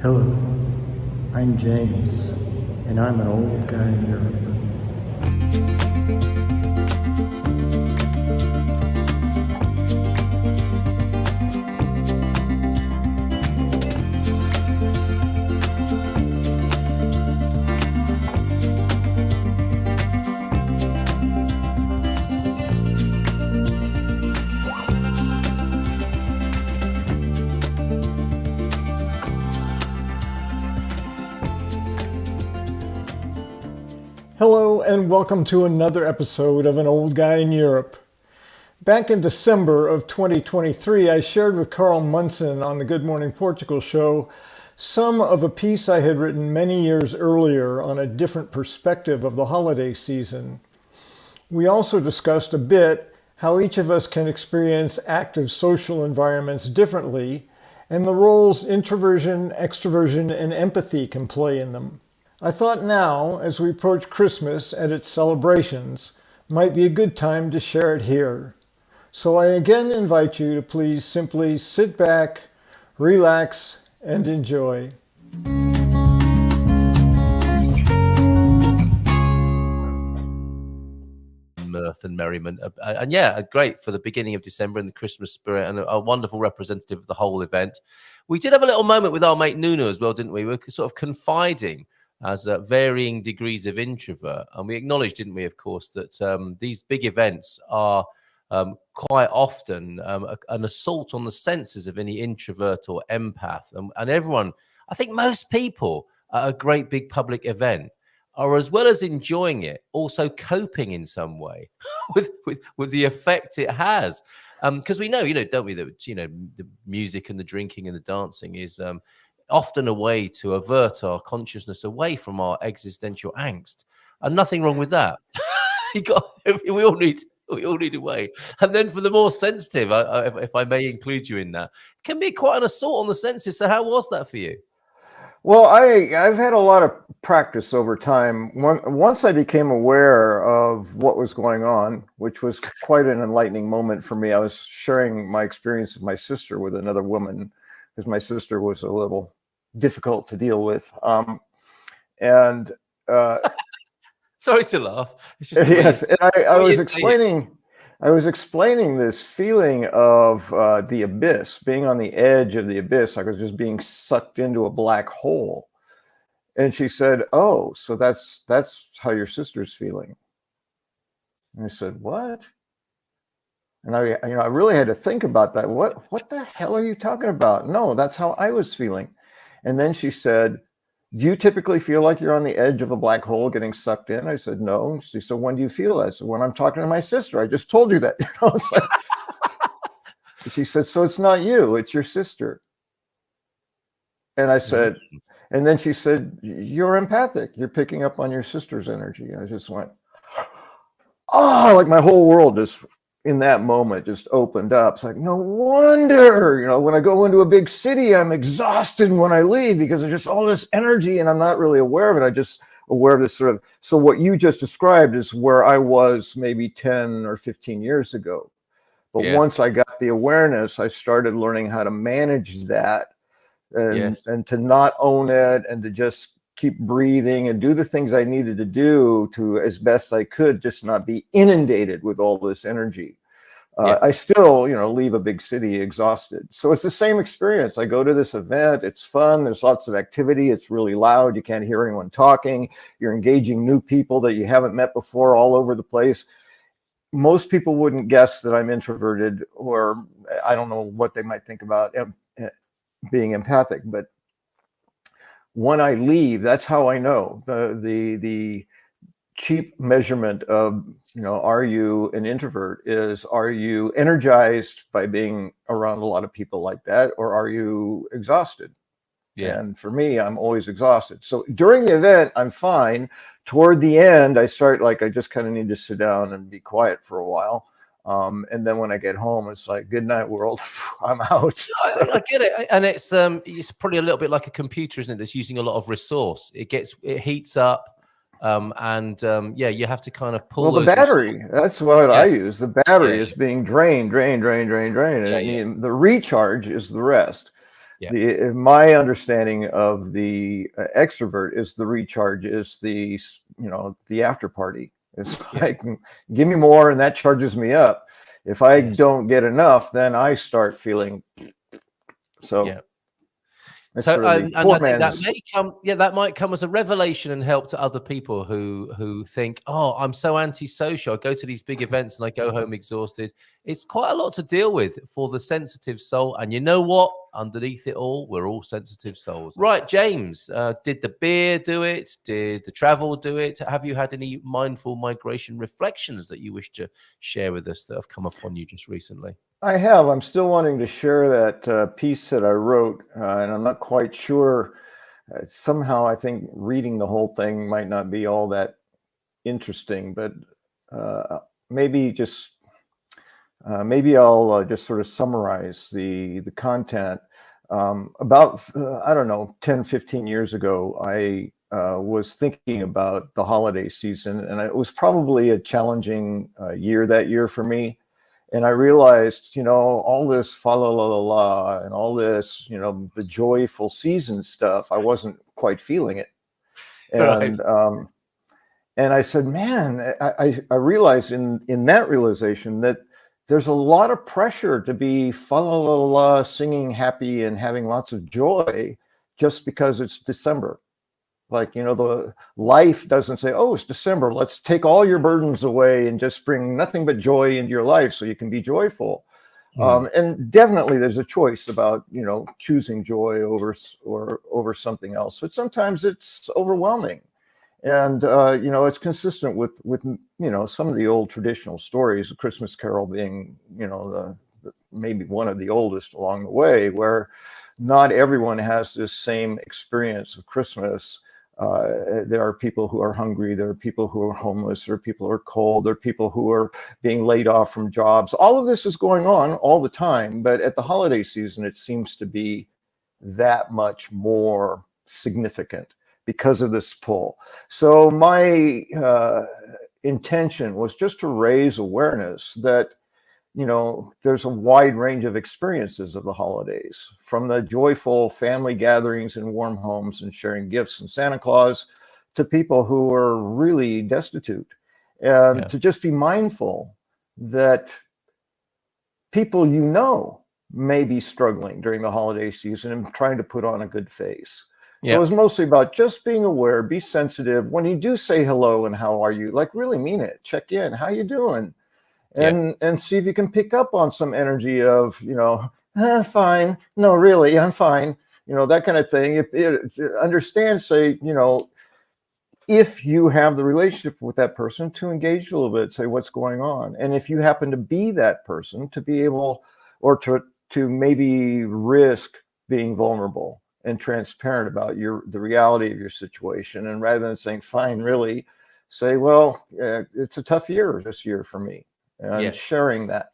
Hello, I'm James, and I'm an old guy in Europe. Hello and welcome to another episode of An Old Guy in Europe. Back in December of 2023, I shared with Carl Munson on the Good Morning Portugal Show some of a piece I had written many years earlier on a different perspective of the holiday season. We also discussed a bit how each of us can experience active social environments differently and the roles introversion, extroversion, and empathy can play in them. I thought now, as we approach Christmas and its celebrations, might be a good time to share it here. So I again invite you to please simply sit back, relax, and enjoy. Mirth and merriment, and yeah, great for the beginning of December and the Christmas spirit, and a wonderful representative of the whole event. We did have a little moment with our mate Nuno as well, didn't we? We were sort of confiding as varying degrees of introvert. And we acknowledged, didn't we, of course, that these big events are quite often an assault on the senses of any introvert or empath. And everyone, I think most people at a great big public event are, as well as enjoying it, also coping in some way with the effect it has. Because we know, don't we, that, the music and the drinking and the dancing is often a way to avert our consciousness away from our existential angst, and nothing wrong with that. We all need a way. And then for the more sensitive, if I may include you in that, can be quite an assault on the senses. So how was that for you? Well, I've had a lot of practice over time. Once I became aware of what was going on, which was quite an enlightening moment for me. I was sharing my experience of my sister with another woman, because my sister was a little difficult to deal with. Sorry to laugh. It's just yes, and I was explaining this feeling of the abyss, being on the edge of the abyss. I was just being sucked into a black hole. And she said, "Oh, so that's how your sister's feeling." And I said, "What?" And I really had to think about that. What the hell are you talking about? No, that's how I was feeling. And then she said, "Do you typically feel like you're on the edge of a black hole getting sucked in?" I said, "No." She said, "When do you feel that?" I said, "When I'm talking to my sister. I just told you that." It's like, she said, "So it's not you, it's your sister." And I said, and then she said, "You're empathic. You're picking up on your sister's energy." I just went, oh, like my whole world just in that moment just opened up. It's like, no wonder, when I go into a big city, I'm exhausted when I leave because there's just all this energy and I'm not really aware of it. I'm just aware of this sort of, so what you just described is where I was maybe 10 or 15 years ago. But once I got the awareness, I started learning how to manage that and to not own it and to just keep breathing and do the things I needed to do to, as best I could, just not be inundated with all this energy. I still, leave a big city exhausted. So it's the same experience. I go to this event. It's fun. There's lots of activity. It's really loud. You can't hear anyone talking. You're engaging new people that you haven't met before all over the place. Most people wouldn't guess that I'm introverted, or I don't know what they might think about being empathic, but when I leave, that's how I know. The cheap measurement of, are you an introvert is, are you energized by being around a lot of people like that, or are you exhausted? And for me, I'm always exhausted. So during the event, I'm fine. Toward the end, I start I just kind of need to sit down and be quiet for a while. And then when I get home, it's like, good night, world. I'm out. I get it. And it's probably a little bit like a computer, isn't it? That's using a lot of resource. It heats up. You have to kind of pull. Well, the battery, that's what I use. The battery is being drained. And the recharge is the rest. My understanding of the extrovert is the recharge, is the the after party. It's like, give me more, and that charges me up. If I don't get enough, then I start feeling so. Yeah. It's So, really and I think that may come, that might come as a revelation and help to other people who think, oh, I'm so antisocial. I go to these big events and I go home exhausted. It's quite a lot to deal with for the sensitive soul. And you know what? Underneath it all, we're all sensitive souls. Right, James, did the beer do it? Did the travel do it? Have you had any mindful migration reflections that you wish to share with us that have come upon you just recently? I have. I'm still wanting to share that piece that I wrote, and I'm not quite sure. Somehow, I think reading the whole thing might not be all that interesting, but maybe I'll just sort of summarize the content. About I don't know, 10, 15 years ago, I was thinking about the holiday season, and it was probably a challenging year that year for me. And I realized, all this fa la la la la and all this, the joyful season stuff, I wasn't quite feeling it. And and I said, man, I realized in that realization that there's a lot of pressure to be fa la la la, singing happy and having lots of joy just because it's December. Like, the life doesn't say, oh, it's December, let's take all your burdens away and just bring nothing but joy into your life so you can be joyful. And definitely there's a choice about, choosing joy over something else. But sometimes it's overwhelming. And, it's consistent with some of the old traditional stories, A Christmas Carol being, maybe one of the oldest along the way, where not everyone has this same experience of Christmas. There are people who are hungry. There are people who are homeless. There are people who are cold. There are people who are being laid off from jobs. All of this is going on all the time. But at the holiday season, it seems to be that much more significant because of this pull. So my intention was just to raise awareness that there's a wide range of experiences of the holidays, from the joyful family gatherings in warm homes and sharing gifts and Santa Claus to people who are really destitute. And to just be mindful that people may be struggling during the holiday season and trying to put on a good face. So it was mostly about just being aware, be sensitive. When you do say hello and how are you, like really mean it. Check in. How you doing? And see if you can pick up on some energy of, fine. No, really, I'm fine. That kind of thing. Understand, say, if you have the relationship with that person, to engage a little bit, say what's going on. And if you happen to be that person, to be able, or to maybe risk being vulnerable and transparent about the reality of your situation. And rather than saying, fine, really, say, well, it's a tough year this year for me. And sharing that.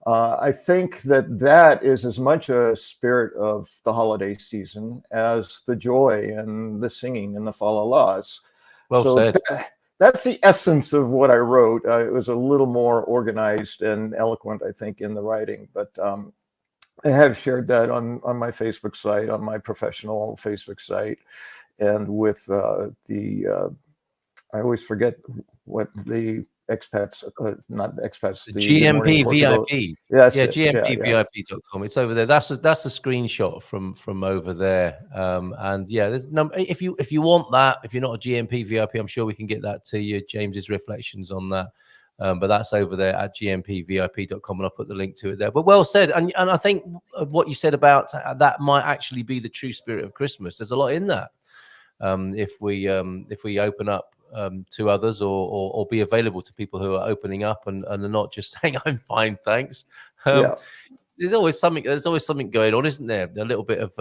I think that is as much a spirit of the holiday season as the joy and the singing and the fa la las. Well said. That's the essence of what I wrote. It was a little more organized and eloquent, I think, in the writing. But I have shared that on my Facebook site, on my professional Facebook site, and with I always forget what the expats, not expats, the GMP VIP. Yeah, GMPVIP.com. It's over there. That's a screenshot from over there. And there's if you want that, if you're not a GMP VIP, I'm sure we can get that to you. James's reflections on that. But that's over there at gmpvip.com, and I'll put the link to it there. But well said. And I think what you said about that might actually be the true spirit of Christmas. There's a lot in that. If we open up to others, or be available to people who are opening up and are not just saying I'm fine, thanks. There's always something going on, isn't there? A little bit of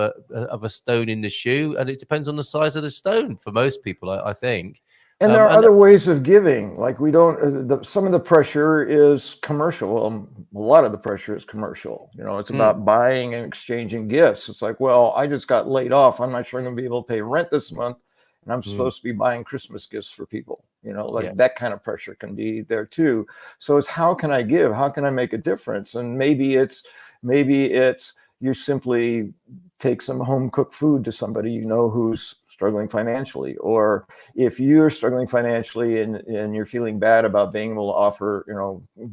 a stone in the shoe, and it depends on the size of the stone for most people, I think. And there are other ways of giving. Like we don't. Some of the pressure is commercial. A lot of the pressure is commercial. It's about buying and exchanging gifts. It's like, well, I just got laid off. I'm not sure I'm going to be able to pay rent this month. And I'm supposed to be buying Christmas gifts for people, that kind of pressure can be there too. So it's, how can I give? How can I make a difference? And maybe it's, you simply take some home cooked food to somebody you know who's struggling financially. Or if you're struggling financially and you're feeling bad about being able to offer,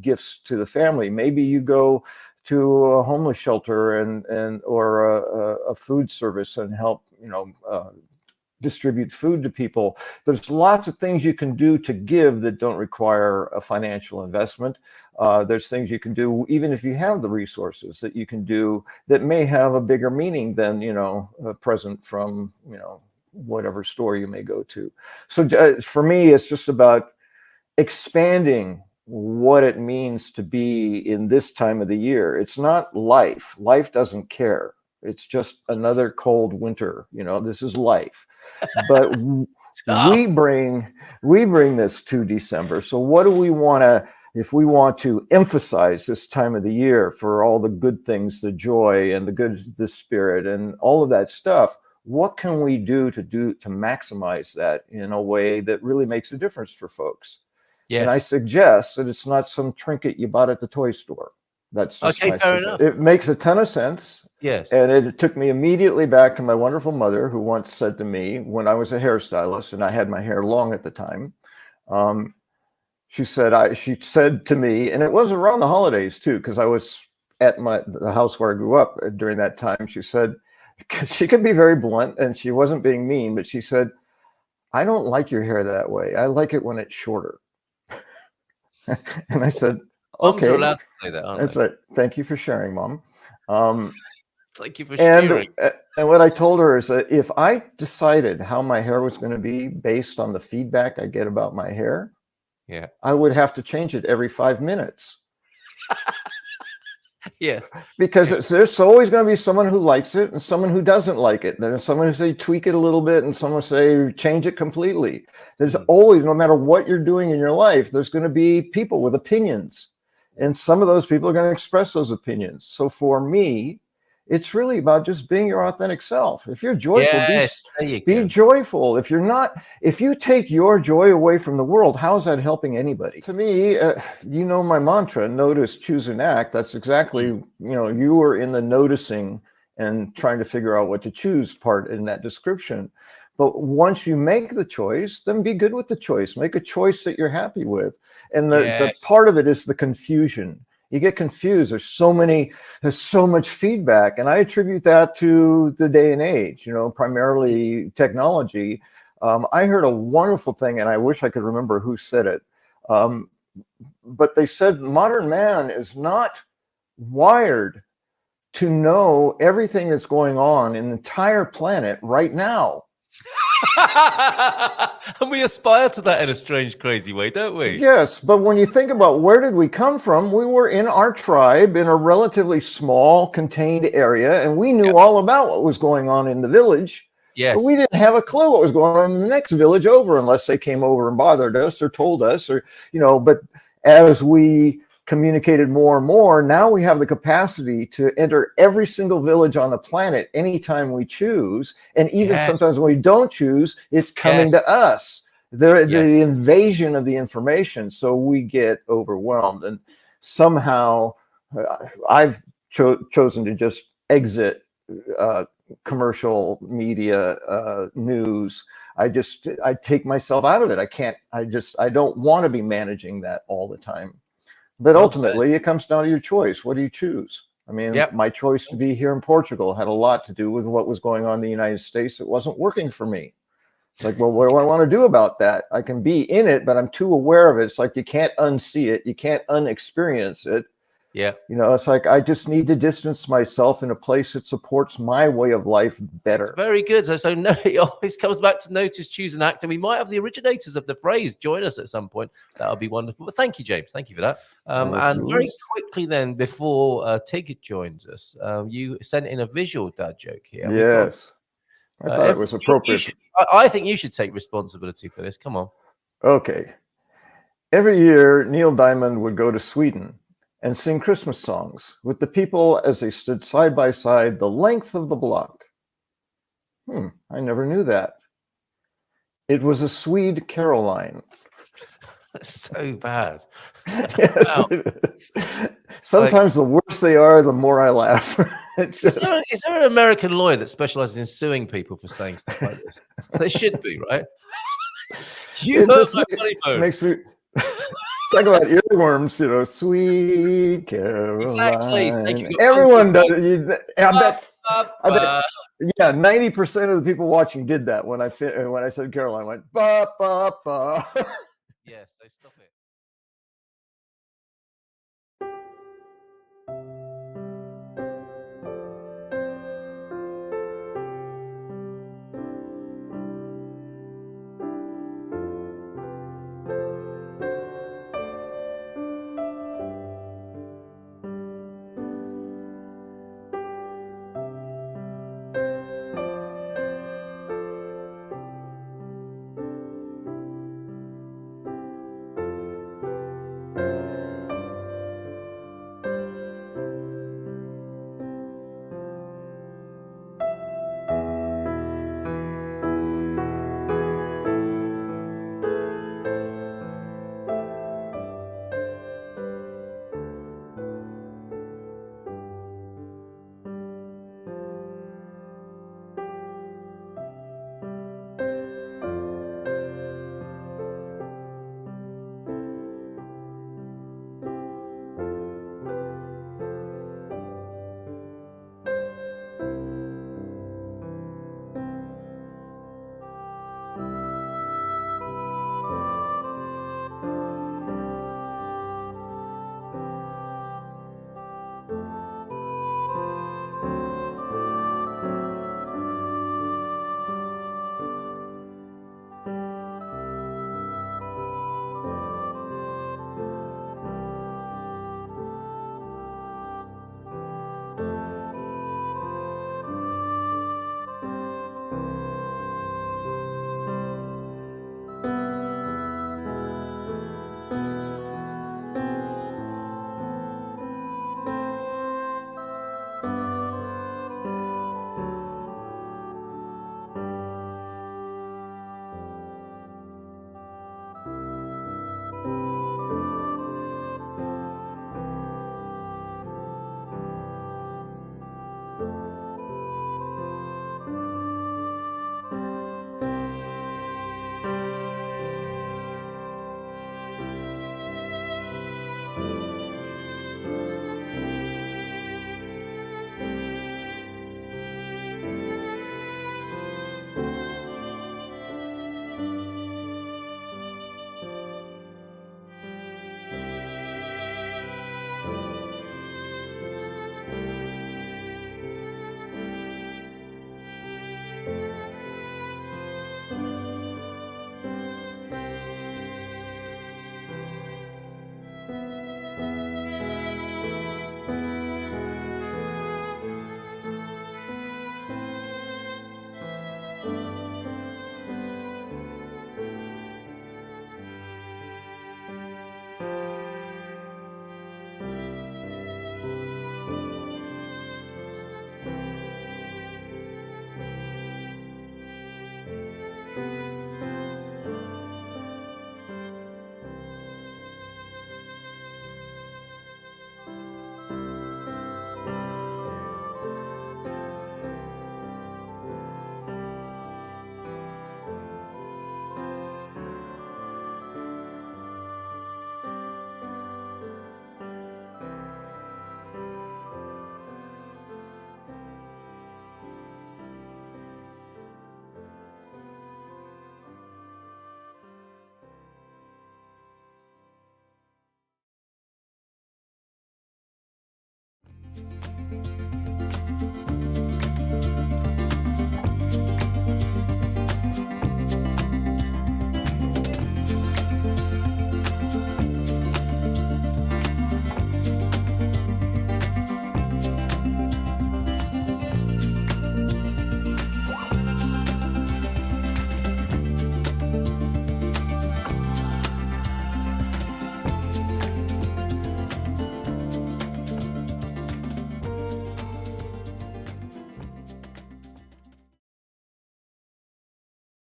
gifts to the family, maybe you go to a homeless shelter or a food service and help, distribute food to people. There's lots of things you can do to give that don't require a financial investment. There's things you can do, even if you have the resources, that you can do that may have a bigger meaning than, a present from, whatever store you may go to. So for me, it's just about expanding what it means to be in this time of the year. It's not life. Life doesn't care. It's just another cold winter. This is life. But we bring this to December. So what do we want to, if we want to emphasize this time of the year for all the good things, the joy and the spirit and all of that stuff, what can we do to maximize that in a way that really makes a difference for folks? Yes. And I suggest that it's not some trinket you bought at the toy store. That's just okay, fair enough. It makes a ton of sense. Yes. And it took me immediately back to my wonderful mother, who once said to me when I was a hairstylist and I had my hair long at the time, she said to me, and it was around the holidays too, because I was at the house where I grew up during that time. She said, she could be very blunt and she wasn't being mean, but she said, "I don't like your hair that way. I like it when it's shorter." And I said, "Okay." Moms are allowed to say that, aren't they? Right. Thank you for sharing, Mom. Thank you for sharing. And what I told her is that if I decided how my hair was going to be based on the feedback I get about my hair, I would have to change it every 5 minutes. Yes. Because there's always going to be someone who likes it and someone who doesn't like it. There's someone who say tweak it a little bit and someone say change it completely. There's always, no matter what you're doing in your life, there's going to be people with opinions. And some of those people are going to express those opinions. So for me, it's really about just being your authentic self. If you're joyful, be joyful. If you're not, if you take your joy away from the world, how is that helping anybody? To me, my mantra, notice, choose, and act. That's exactly, you were in the noticing and trying to figure out what to choose part in that description. But once you make the choice, then be good with the choice. Make a choice that you're happy with. And the part of it is the confusion. You get confused. There's so much feedback. And I attribute that to the day and age, primarily technology. I heard a wonderful thing, and I wish I could remember who said it. But they said modern man is not wired to know everything that's going on in the entire planet right now. And we aspire to that in a strange, crazy way, don't we? Yes, but when you think about where did we come from, we were in our tribe in a relatively small, contained area, and we knew all about what was going on in the village. Yes. But we didn't have a clue what was going on in the next village over unless they came over and bothered us or told us, or but as we communicated more and more, now we have the capacity to enter every single village on the planet anytime we choose. And even sometimes when we don't choose, it's coming to us. The invasion of the information. So we get overwhelmed. And somehow I've chosen to just exit commercial media news. I take myself out of it. I don't want to be managing that all the time. But ultimately, it comes down to your choice. What do you choose? I mean, my choice to be here in Portugal had a lot to do with what was going on in the United States. It wasn't working for me. It's like, well, what do I want to do about that? I can be in it, but I'm too aware of it. It's like you can't unsee it. You can't unexperience it. Yeah. It's like I just need to distance myself in a place that supports my way of life better. It's very good. So no, it always comes back to notice, choose, and act. And we might have the originators of the phrase join us at some point. That would be wonderful. But thank you, James. Thank you for that. And very quickly then, before Tig joins us, you sent in a visual dad joke here. Yes. I thought it was appropriate. I think you should take responsibility for this. Come on. Okay. Every year, Neil Diamond would go to Sweden and sing Christmas songs with the people as they stood side by side the length of the block. I never knew that. It was a Swede Caroline. It's so bad. Yes, Wow. it is. Like, Sometimes the worse they are, the more I laugh. It's is just there an American lawyer that specializes in suing people for saying stuff like this? There should be, right? You it hurt just my funny bone. makes me talk about earworms, Sweet Exactly. Thank Caroline. you. Got kung fu Everyone does back. it. Ba, ba, I bet, ba. yeah, 90% of the people watching did that when I said Caroline. I went ba ba ba. Yeah, so stop it.